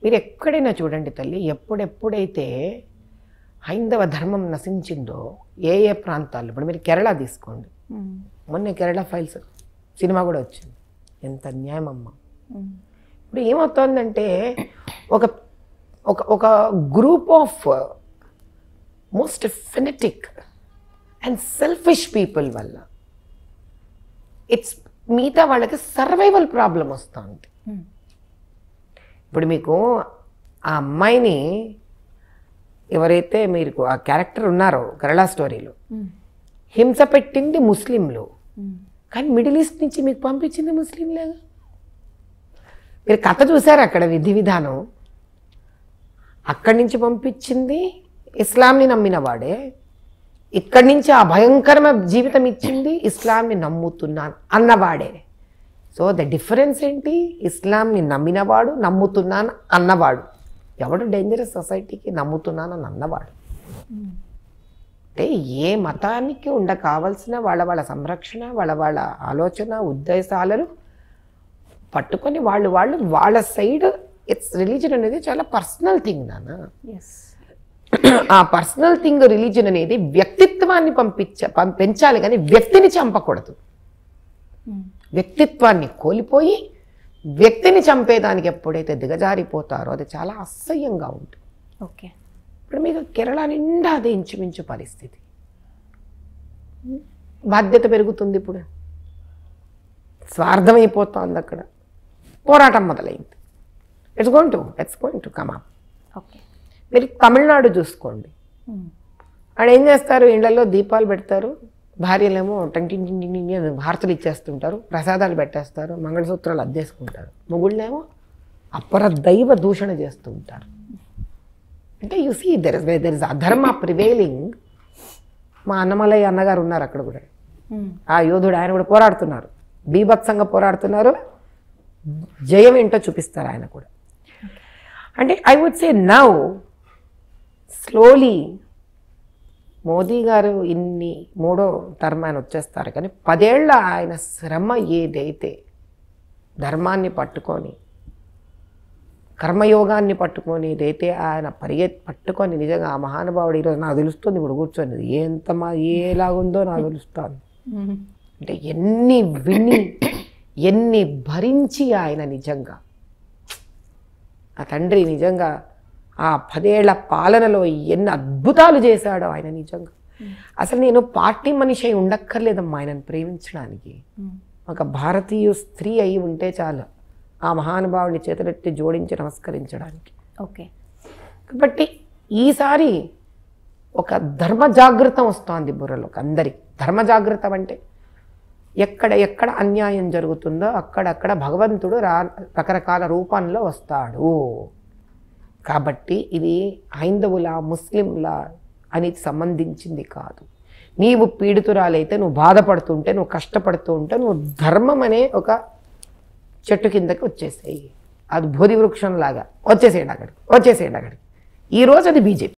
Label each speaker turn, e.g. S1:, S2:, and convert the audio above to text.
S1: మీరు ఎక్కడైనా చూడండి తల్లి, ఎప్పుడెప్పుడైతే హైందవ ధర్మం నశించిందో ఏ ఏ ప్రాంతాల్లో, ఇప్పుడు మీరు కేరళ తీసుకోండి, మొన్న కేరళ ఫైల్స్ సినిమా కూడా వచ్చింది, ఎంత అన్యాయం అమ్మ. ఇప్పుడు ఏమవుతోందంటే ఒక ఒక ఒక group of most phonetic and selfish people వల్ల మిగతా వాళ్ళకి సర్వైవల్ ప్రాబ్లం వస్తుంది. ఇప్పుడు మీకు ఆ అమ్మాయిని ఎవరైతే మీరు ఆ క్యారెక్టర్ ఉన్నారో కేరళ స్టోరీలో హింస పెట్టింది ముస్లింలు, కానీ మిడిల్ ఈస్ట్ నుంచి మీకు పంపించింది ముస్లింలేగా. మీరు కథ చూసారు అక్కడ విధి విధానం, అక్కడి నుంచి పంపించింది ఇస్లాంని నమ్మిన వాడే, ఇక్కడి నుంచి ఆ భయంకరమైన జీవితం ఇచ్చింది ఇస్లాంని నమ్ముతున్నాను అన్నవాడే. సో ద డిఫరెన్స్ ఏంటి? ఇస్లాంని నమ్మినవాడు, నమ్ముతున్నాను అన్నవాడు. ఎవడు డేంజరస్ సొసైటీకి? నమ్ముతున్నాను అని అన్నవాడు. అంటే ఏ మతానికి కావాల్సిన వాళ్ళ వాళ్ళ సంరక్షణ, వాళ్ళ వాళ్ళ ఆలోచన ఉద్దేశాలను పట్టుకొని వాళ్ళ సైడ్. ఇట్స్ రిలీజన్ అనేది చాలా పర్సనల్ థింగ్ నాన్న. ఆ పర్సనల్ థింగ్ రిలీజన్ అనేది వ్యక్తిత్వాన్ని పెంచాలి కానీ వ్యక్తిని చంపకూడదు. వ్యక్తిత్వాన్ని కోల్పోయి వ్యక్తిని చంపేదానికి ఎప్పుడైతే దిగజారిపోతారో అది చాలా అసహ్యంగా ఉంటుంది.
S2: ఓకే,
S1: ఇప్పుడు మీకు కేరళ నిండా అదే ఇంచుమించు పరిస్థితి. బాధ్యత పెరుగుతుంది, ఇప్పుడు స్వార్థమైపోతుంది, అక్కడ పోరాటం మొదలైంది. It's going to come up.
S2: Okay,
S1: మీరు తమిళనాడు చూసుకోండి, ఆడ ఏం చేస్తారు? ఇళ్లలో దీపాలు పెడతారు, భార్యలేమో టంటింటి హారతులు ఇచ్చేస్తుంటారు, ప్రసాదాలు పెట్టేస్తారు, మంగళసూత్రాలు అద్దేసుకుంటారు. మొగుళ్ళేమో అపర దైవ దూషణ చేస్తూ ఉంటారు. అంటే యు సీ దెర్ ఇస్ అధర్మ ప్రివేలింగ్. మా అన్నమలయ్య అన్నగారు ఉన్నారు అక్కడ కూడా, ఆ యోధుడు, ఆయన కూడా పోరాడుతున్నారు, బీభత్సంగా పోరాడుతున్నారు. జయం ఏంటో చూపిస్తారు ఆయన కూడా. అంటే I would say now slowly Modi గారు మూడో టర్మ్ ఆయన వచ్చేస్తారు, కానీ 10 ఏళ్ల ఆయన శ్రమ ఏదైతే ధర్మాన్ని పట్టుకొని కర్మయోగాన్ని పట్టుకొని ఏదైతే ఆయన పట్టుకొని నిజంగా ఆ మహానుభావుడు ఈరోజు నాకు తెలుస్తుంది, ఇప్పుడు కూర్చొని ఏలాగుందో నాకు తెలుస్తుంది. అంటే ఎన్ని భరించి ఆయన నిజంగా ఆ తండ్రి నిజంగా ఆ 10 ఏళ్ల పాలనలో ఎన్ని అద్భుతాలు చేశాడో ఆయన నిజంగా. అసలు నేను పార్టీ మనిషి అయి ఉండక్కర్లేదమ్మా ఆయనను ప్రేమించడానికి. ఒక భారతీయ స్త్రీ అయి ఉంటే చాలు ఆ మహానుభావుని చేతులెత్తి జోడించి నమస్కరించడానికి.
S2: ఓకే,
S1: కాబట్టి ఈసారి ఒక ధర్మ జాగృతం వస్తోంది బుర్రలోకి అందరికి. ధర్మ జాగృతం అంటే ఎక్కడ అన్యాయం జరుగుతుందో అక్కడక్కడ భగవంతుడు రకరకాల రూపంలో వస్తాడు. కాబట్టి ఇది హైందవుల ముస్లింల అనేది సంబంధించింది కాదు. నీవు పీడితురాలైతే, నువ్వు బాధపడుతుంటే, నువ్వు కష్టపడుతూ ఉంటే, నువ్వు ధర్మం అనే ఒక చెట్టు కిందకి వచ్చేసేయి. అది బోధి వృక్షంలాగా వచ్చేసేయండి అక్కడికి. ఈరోజు అది బీజేపీ.